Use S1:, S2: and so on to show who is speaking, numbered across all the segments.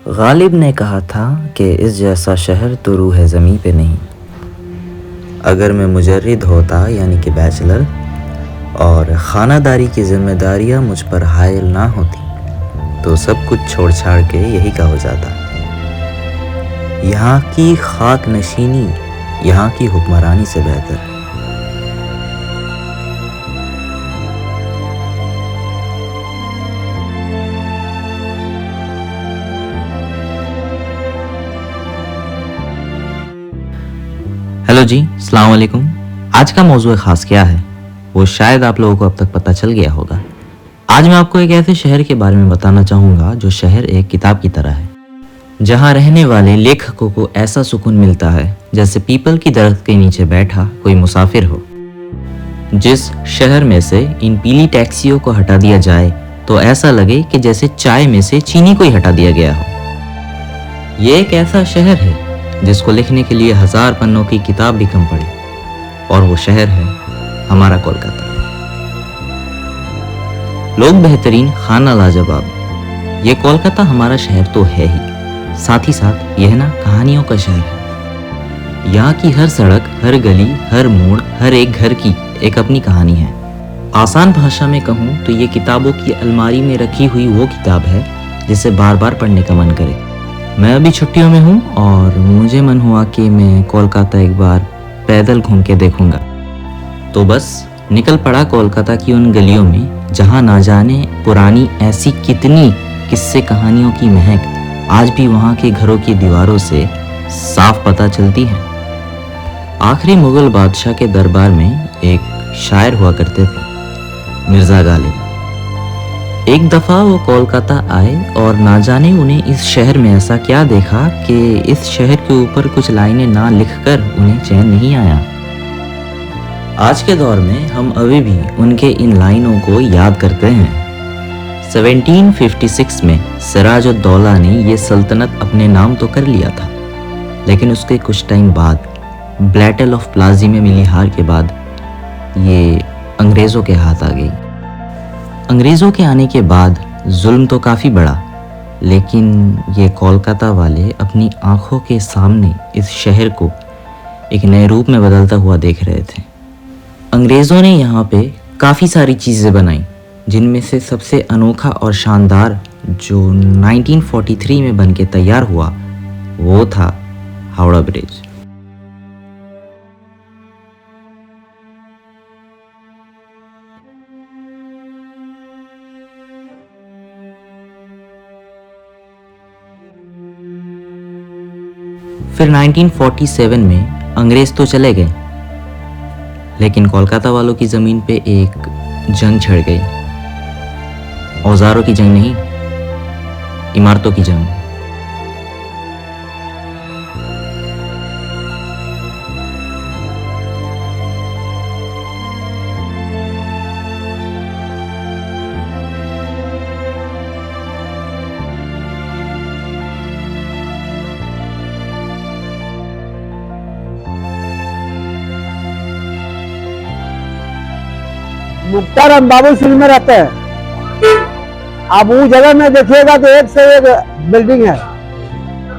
S1: गालिब ने कहा था कि इस जैसा शहर तो रूह ज़मीं पे नहीं। अगर मैं मुजर्रिद होता यानी कि बैचलर और ख़ानादारी की ज़िम्मेदारियाँ मुझ पर हायल ना होती तो सब कुछ छोड़ छाड़ के यही का हो जाता। यहाँ की खाक नशीनी यहाँ की हुक्मरानी से बेहतर। हेलो जी, अस्सलाम वालेकुम। आज का मौजूद ख़ास क्या है वो शायद आप लोगों को अब तक पता चल गया होगा। आज मैं आपको एक ऐसे शहर के बारे में बताना चाहूँगा जो शहर एक किताब की तरह है, जहाँ रहने वाले लेखकों को ऐसा सुकून मिलता है जैसे पीपल की दरख्त के नीचे बैठा कोई मुसाफिर हो। जिस शहर में से इन पीली टैक्सियों को हटा दिया जाए तो ऐसा लगे कि जैसे चाय में से चीनी को ही हटा दिया गया हो। ये एक ऐसा शहर है जिसको लिखने के लिए 1000 पन्नों की किताब भी कम पड़ी, और वो शहर है हमारा कोलकाता। लोग बेहतरीन, खाना लाजवाब। ये कोलकाता हमारा शहर तो है ही, साथ ही साथ यह ना कहानियों का शहर है। यहाँ की हर सड़क, हर गली, हर मोड़, हर एक घर की एक अपनी कहानी है। आसान भाषा में कहूँ तो ये किताबों की अलमारी में रखी हुई वो किताब है जिसे बार बार पढ़ने का मन करे। मैं अभी छुट्टियों में हूँ और मुझे मन हुआ कि मैं कोलकाता एक बार पैदल घूम के देखूंगा, तो बस निकल पड़ा कोलकाता की उन गलियों में जहाँ ना जाने पुरानी ऐसी कितनी किस्से कहानियों की महक आज भी वहाँ के घरों की दीवारों से साफ पता चलती है। आखिरी मुगल बादशाह के दरबार में एक शायर हुआ करते थे, मिर्ज़ा गालिब। एक दफ़ा वो कोलकाता आए और ना जाने उन्हें इस शहर में ऐसा क्या देखा कि इस शहर के ऊपर कुछ लाइनें ना लिखकर उन्हें चैन नहीं आया। आज के दौर में हम अभी भी उनके इन लाइनों को याद करते हैं। 1756 में सिराजुद्दौला ने ये सल्तनत अपने नाम तो कर लिया था, लेकिन उसके कुछ टाइम बाद बैटल ऑफ प्लाजी में मिली हार के बाद ये अंग्रेज़ों के हाथ आ गई। अंग्रेज़ों के आने के बाद जुल्म तो काफ़ी बढ़ा, लेकिन ये कोलकाता वाले अपनी आंखों के सामने इस शहर को एक नए रूप में बदलता हुआ देख रहे थे। अंग्रेज़ों ने यहाँ पे काफ़ी सारी चीज़ें बनाई, जिनमें से सबसे अनोखा और शानदार जो 1943 में बन के तैयार हुआ वो था हावड़ा ब्रिज। फिर 1947 में अंग्रेज तो चले गए, लेकिन कोलकाता वालों की ज़मीन पे एक जंग छिड़ गई। औजारों की जंग नहीं, इमारतों की जंग।
S2: मुख्तार अंबाबू सिल में रहते हैं। आप वो जगह में देखिएगा तो एक से एक बिल्डिंग है,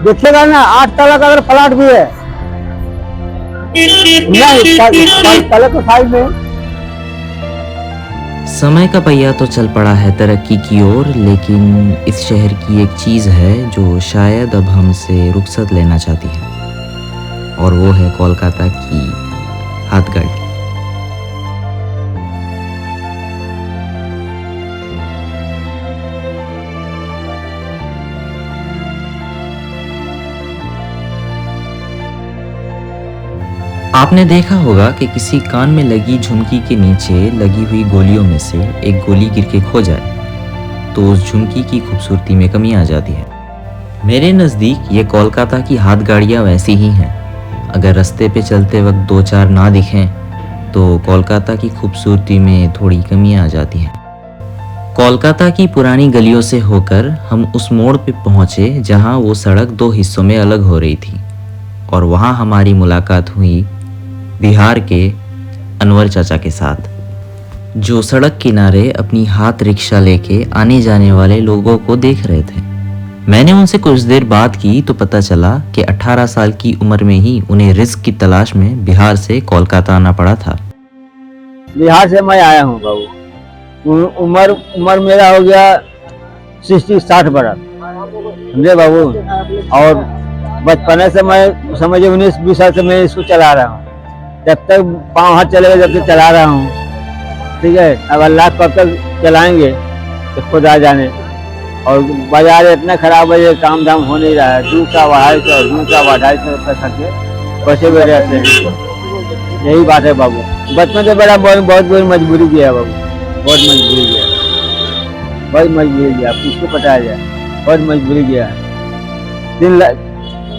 S2: देखिएगा ना, 8 तला का अगर फ्लैट भी है। नहीं, पहले तो साइड में।
S1: समय का पहिया तो चल पड़ा है तरक्की की ओर, लेकिन इस शहर की एक चीज़ है जो शायद अब हमसे रुखसत लेना चाहती है, और वो है कोलकाता की हाथगाड़ी। आपने देखा होगा कि किसी कान में लगी झुमकी के नीचे लगी हुई गोलियों में से एक गोली गिर के खो जाए तो उस झुमकी की खूबसूरती में कमी आ जाती है। मेरे नज़दीक ये कोलकाता की हाथ गाड़ियाँ वैसी ही हैं। अगर रास्ते पे चलते वक्त 2-4 ना दिखें तो कोलकाता की खूबसूरती में थोड़ी कमी आ जाती है। कोलकाता की पुरानी गलियों से होकर हम उस मोड़ पे पहुँचे जहाँ वो सड़क 2 हिस्सों में अलग हो रही थी, और वहाँ हमारी मुलाकात हुई बिहार के अनवर चाचा के साथ, जो सड़क किनारे अपनी हाथ रिक्शा लेके आने जाने वाले लोगों को देख रहे थे। मैंने उनसे कुछ देर बात की तो पता चला कि 18 साल की उम्र में ही उन्हें रिस्क की तलाश में बिहार से कोलकाता आना पड़ा था।
S2: बिहार से मैं आया हूँ बाबू। उम्र उम्र मेरा हो गया 60 बरस, समझे बाबू। और बचपने से मैं समझे 19-20 साल से मैं इसको चला रहा हूँ। जब तक पाँव हाथ चलेगा जब तक चला रहा हूँ, ठीक है। अब अल्लाह कब तक चलाएंगे तो खुदा जाने। और बाजार इतना खराब है, ये काम धाम हो नहीं रहा है। 200, 250 खर्चे बचे हुए रहते हैं। यही बात है बाबू। बचपन से बड़ा बहुत बड़ी मजबूरी किया है बाबू, बहुत मजबूरी किया है, बहुत मजबूरी किया। किसको पता है, बहुत मजबूरी किया है।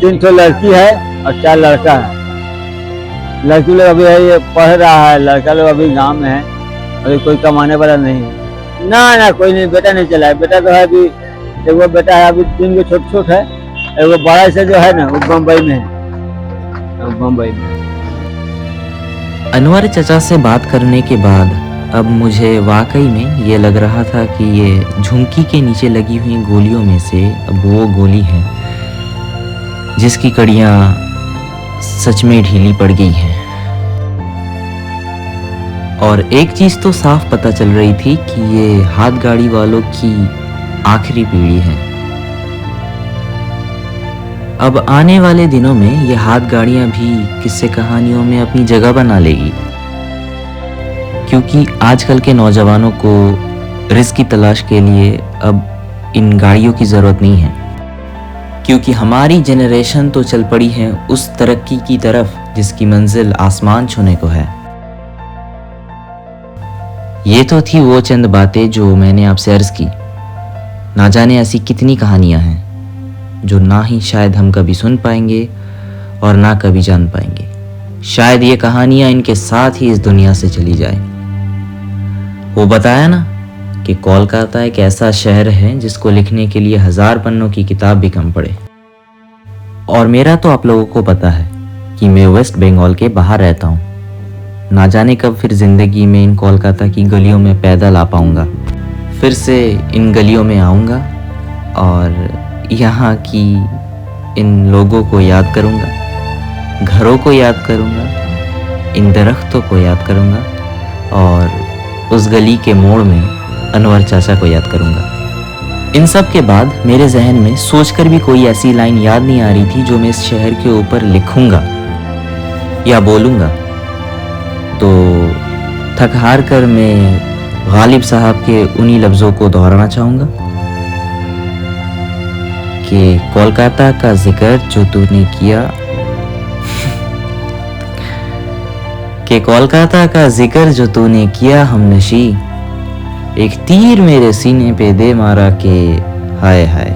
S2: 3 ठो लड़की है और 4 लड़का है। लड़की लोग अभी है, ये पढ़ रहा है। लड़का लोग अभी गांव में है, अभी कोई कमाने वाला नहीं है। ना कोई नहीं, बेटा नहीं चला है। बेटा तो है अभी, एगो बेटा है अभी 3 गो छोट है। एगो बड़ा से जो है ना वो बम्बई में है, बम्बई में।
S1: अनवर चचा से बात करने के बाद अब मुझे वाकई में ये लग रहा था कि ये झुमकी के नीचे लगी हुई गोलियों में से अब वो गोली है जिसकी कड़ियाँ सच में ढीली पड़ गई हैं। और एक चीज़ तो साफ पता चल रही थी कि ये हाथ गाड़ी वालों की आखिरी पीढ़ी है। अब आने वाले दिनों में ये हाथ गाड़ियां भी किस्से कहानियों में अपनी जगह बना लेगी, क्योंकि आजकल के नौजवानों को रिस्क की तलाश के लिए अब इन गाड़ियों की ज़रूरत नहीं है, क्योंकि हमारी जनरेशन तो चल पड़ी है उस तरक्की की तरफ जिसकी मंजिल आसमान छूने को है। ये तो थी वो चंद बातें जो मैंने आपसे अर्ज़ की। ना जाने ऐसी कितनी कहानियां हैं जो ना ही शायद हम कभी सुन पाएंगे और ना कभी जान पाएंगे। शायद ये कहानियां इनके साथ ही इस दुनिया से चली जाए। वो बताया ना कि कोलकाता एक ऐसा शहर है जिसको लिखने के लिए 1000 पन्नों की किताब भी कम पड़े। और मेरा तो आप लोगों को पता है कि मैं वेस्ट बंगाल के बाहर रहता हूँ। ना जाने कब फिर ज़िंदगी में इन कोलकाता की गलियों में पैदल आ पाऊँगा, फिर से इन गलियों में आऊँगा और यहाँ की इन लोगों को याद करूँगा, घरों को याद करूँगा, इन दरख्तों को याद करूँगा और उस गली के मोड़ में अनवर चाचा को याद करूँगा। इन सब के बाद मेरे जहन में सोचकर भी कोई ऐसी लाइन याद नहीं आ रही थी जो मैं इस शहर के ऊपर लिखूँगा या बोलूँगा। तो थक हार कर मैं गालिब साहब के उन्हीं लफ्ज़ों को दोहराना चाहूँगा कि कोलकाता का जिक्र जो तूने किया कि कोलकाता का जिक्र जो तूने किया हमनशी, एक तीर मेरे सीने पे दे मारा के हाय हाय।